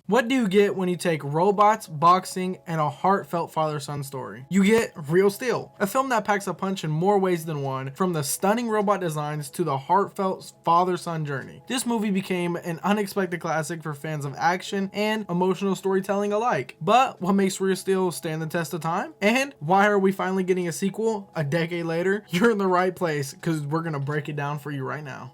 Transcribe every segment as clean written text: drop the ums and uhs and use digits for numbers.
What do you get when you take robots, boxing, and a heartfelt father-son story? You get Real Steel, a film that packs a punch in more ways than one, from the stunning robot designs to the heartfelt father-son journey. This movie became an unexpected classic for fans of action and emotional storytelling alike. But what makes Real Steel stand the test of time? And why are we finally getting a sequel a decade later? You're in the right place, because we're going to break it down for you right now.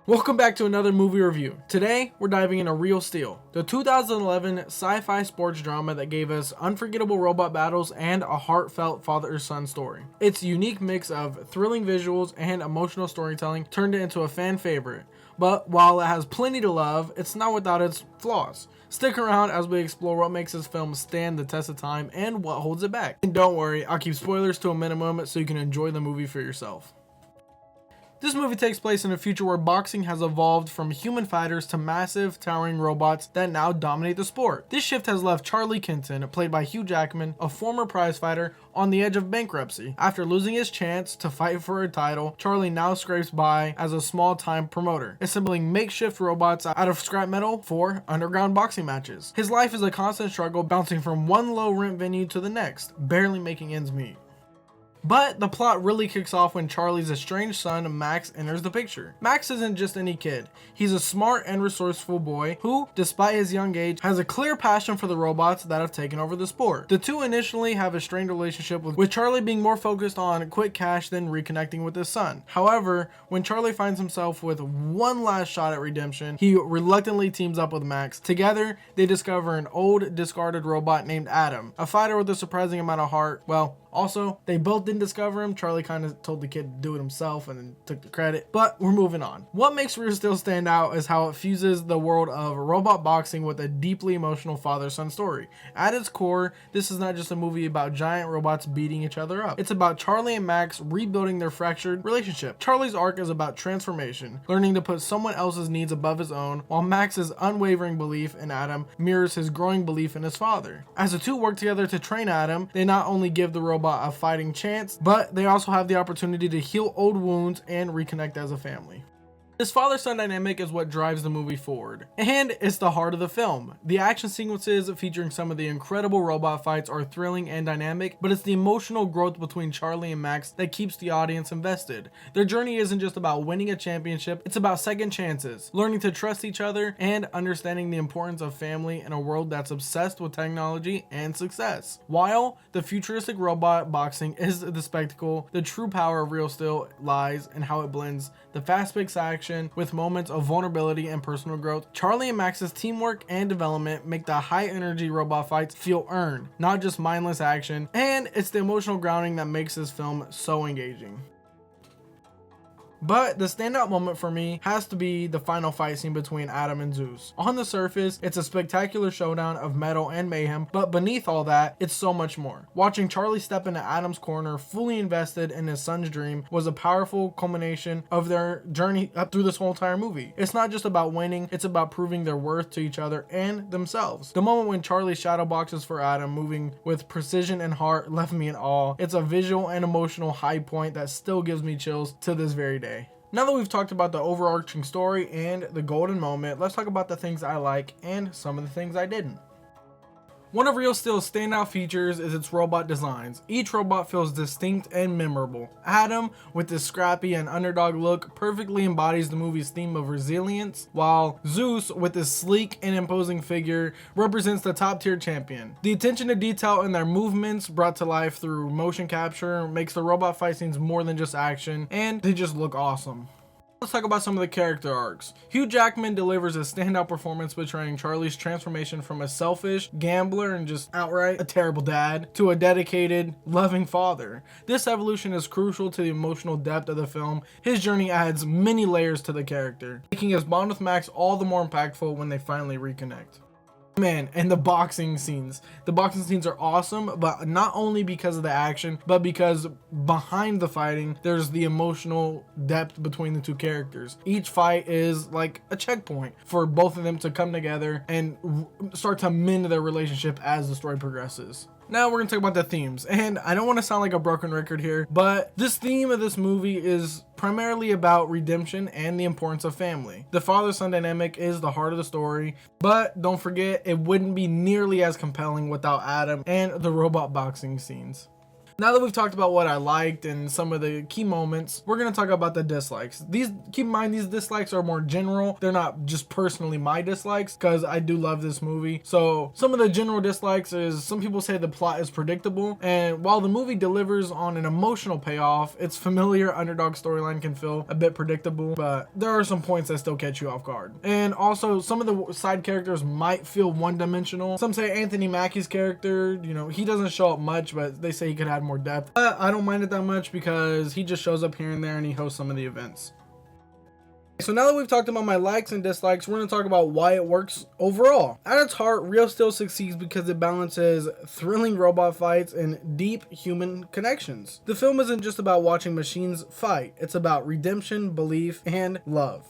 Welcome back to another movie review. Today, we're diving into Real Steel, the 2011 sci-fi sports drama that gave us unforgettable robot battles and a heartfelt father-son story. Its unique mix of thrilling visuals and emotional storytelling turned it into a fan favorite. But while it has plenty to love, it's not without its flaws. Stick around as we explore what makes this film stand the test of time and what holds it back. And don't worry, I'll keep spoilers to a minimum so you can enjoy the movie for yourself. This movie takes place in a future where boxing has evolved from human fighters to massive, towering robots that now dominate the sport. This shift has left Charlie Kenton, played by Hugh Jackman, a former prize fighter, on the edge of bankruptcy. After losing his chance to fight for a title, Charlie now scrapes by as a small-time promoter, assembling makeshift robots out of scrap metal for underground boxing matches. His life is a constant struggle, bouncing from one low-rent venue to the next, barely making ends meet. But the plot really kicks off when Charlie's estranged son, Max, enters the picture. Max isn't just any kid. He's a smart and resourceful boy who, despite his young age, has a clear passion for the robots that have taken over the sport. The two initially have a strained relationship, with Charlie being more focused on quick cash than reconnecting with his son. However, when Charlie finds himself with one last shot at redemption, he reluctantly teams up with Max. Together, they discover an old, discarded robot named Adam, a fighter with a surprising amount of heart. Well, also, they both didn't discover him. Charlie kind of told the kid to do it himself and then took the credit. But we're moving on. What makes Real Steel stand out is how it fuses the world of robot boxing with a deeply emotional father-son story. At its core, this is not just a movie about giant robots beating each other up. It's about Charlie and Max rebuilding their fractured relationship. Charlie's arc is about transformation, learning to put someone else's needs above his own, while Max's unwavering belief in Adam mirrors his growing belief in his father. As the two work together to train Adam, they not only give the robot a fighting chance, but they also have the opportunity to heal old wounds and reconnect as a family. This father-son dynamic is what drives the movie forward, and it's the heart of the film. The action sequences featuring some of the incredible robot fights are thrilling and dynamic, but it's the emotional growth between Charlie and Max that keeps the audience invested. Their journey isn't just about winning a championship, it's about second chances, learning to trust each other, and understanding the importance of family in a world that's obsessed with technology and success. While the futuristic robot boxing is the spectacle, the true power of Real Steel lies in how it blends the fast-paced action with moments of vulnerability and personal growth. Charlie and Max's teamwork and development make the high-energy robot fights feel earned, not just mindless action, and it's the emotional grounding that makes this film so engaging. But the standout moment for me has to be the final fight scene between Adam and Zeus. On the surface, it's a spectacular showdown of metal and mayhem, but beneath all that, it's so much more. Watching Charlie step into Adam's corner, fully invested in his son's dream, was a powerful culmination of their journey up through this whole entire movie. It's not just about winning, it's about proving their worth to each other and themselves. The moment when Charlie shadow boxes for Adam, moving with precision and heart, left me in awe. It's a visual and emotional high point that still gives me chills to this very day. Now that we've talked about the overarching story and the golden moment, let's talk about the things I like and some of the things I didn't. One of Real Steel's standout features is its robot designs. Each robot feels distinct and memorable. Adam, with his scrappy and underdog look, perfectly embodies the movie's theme of resilience, while Zeus, with his sleek and imposing figure, represents the top-tier champion. The attention to detail in their movements, brought to life through motion capture, makes the robot fight scenes more than just action, and they just look awesome. Let's talk about some of the character arcs. Hugh Jackman delivers a standout performance portraying Charlie's transformation from a selfish gambler and just outright a terrible dad to a dedicated, loving father. This evolution is crucial to the emotional depth of the film. His journey adds many layers to the character, making his bond with Max all the more impactful when they finally reconnect. Man, and the boxing scenes. The boxing scenes are awesome, but not only because of the action, but because behind the fighting, there's the emotional depth between the two characters. Each fight is like a checkpoint for both of them to come together and start to mend their relationship as the story progresses. Now we're gonna talk about the themes, and I don't want to sound like a broken record here, but this theme of this movie is primarily about redemption and the importance of family. The father-son dynamic is the heart of the story, but don't forget, it wouldn't be nearly as compelling without Adam and the robot boxing scenes. Now that we've talked about what I liked and some of the key moments, we're going to talk about the dislikes. Keep in mind, these dislikes are more general. They're not just personally my dislikes, because I do love this movie. So some of the general dislikes is some people say the plot is predictable. And while the movie delivers on an emotional payoff, its familiar underdog storyline can feel a bit predictable, but there are some points that still catch you off guard. And also some of the side characters might feel one-dimensional. Some say Anthony Mackie's character, he doesn't show up much, but they say he could have more depth. But I don't mind it that much because he just shows up here and there and he hosts some of the events. So now that we've talked about my likes and dislikes, we're going to talk about why it works overall. At its heart, Real Steel succeeds because it balances thrilling robot fights and deep human connections. The film isn't just about watching machines fight, it's about redemption, belief, and love.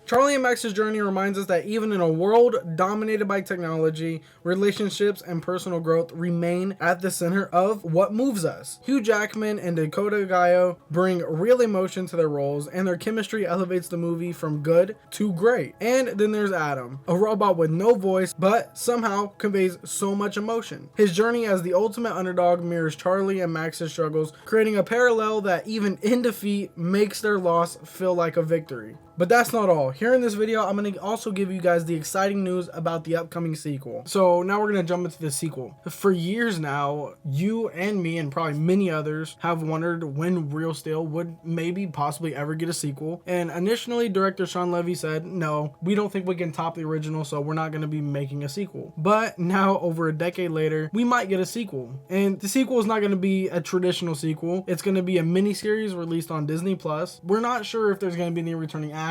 Charlie and Max's journey reminds us that even in a world dominated by technology, relationships and personal growth remain at the center of what moves us. Hugh Jackman and Dakota Gallo bring real emotion to their roles, and their chemistry elevates the movie from good to great. And then there's Adam, a robot with no voice, but somehow conveys so much emotion. His journey as the ultimate underdog mirrors Charlie and Max's struggles, creating a parallel that even in defeat makes their loss feel like a victory. But that's not all. Here in this video, I'm going to also give you guys the exciting news about the upcoming sequel. So now we're going to jump into the sequel. For years now, you and me and probably many others have wondered when Real Steel would maybe possibly ever get a sequel. And initially, director Sean Levy said, no, we don't think we can top the original, so we're not going to be making a sequel. But now, over a decade later, we might get a sequel. And the sequel is not going to be a traditional sequel. It's going to be a miniseries released on Disney+. We're not sure if there's going to be any returning actors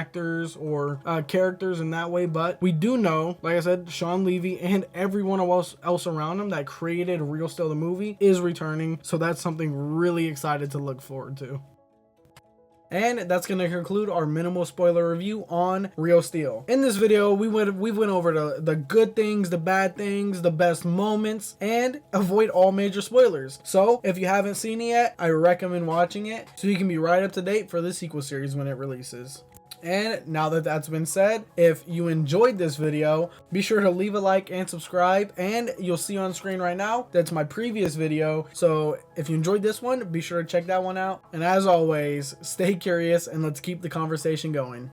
or characters in that way, but we do know, like I said, Sean Levy and everyone else around him that created Real Steel the movie is returning, so that's something really excited to look forward to. And that's going to conclude our minimal spoiler review on Real Steel. In this video, we went over the good things, the bad things, the best moments, and avoid all major spoilers. So if you haven't seen it yet, I recommend watching it so you can be right up to date for the sequel series when it releases. And now that that's been said, if you enjoyed this video, be sure to leave a like and subscribe, and you'll see on screen right now, that's my previous video. So if you enjoyed this one, be sure to check that one out. And as always, stay curious and let's keep the conversation going.